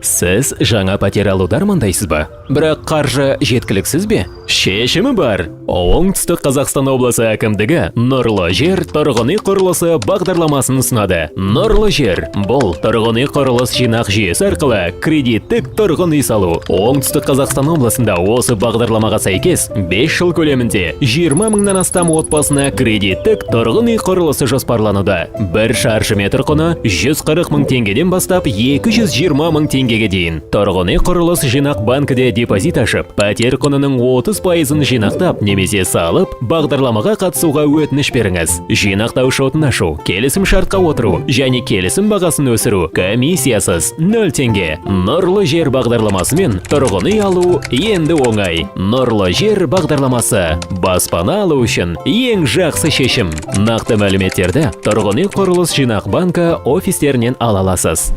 Сіз жаңа пәтер алуды армандайсыз ба? Бірақ қаржы жеткіліксіз бе? Шешімі бар. Оңтүстік Қазақстан облысы әкімдігі Нұрлы жер тұрғын үй құрылысы бағдарламасын ұсынады. Нұрлы жер бұл тұрғын үй құрылыс жинақ жүйесі арқылы кредиттік тұрғын үй салу. Оңтүстік Қазақстан облысында осы бағдарламаға сәйкес 5 жыл көлемінде 20 мыңнан астам отбасына кредиттік тұрғын үй құрылысы жоспарлануда. 1 шаршы метр құны 140 мың теңгеден бастап 220 мың теңгеге дейін. Тұрғын үй құрылыс жинақ банкіде депозит ашып, пәтер құнының 30%-ын жинақтап немесе салып, бағдарламаға қатысуға өтініш беріңіз. Жинақтау шотын ашу, келісім шартқа отыру және келісім бағасын өсіру комиссиясыз 0 теңге. Нұрлы жер бағдарламасымен тұрғын үй алу енді оңай. Нұрлы жер бағдарламасы баспана алу үшін ең жақсы шешім. Нақты мәліметтерді тұрғын үй құрылыс жинақ банкі офистерінен ала аласыз.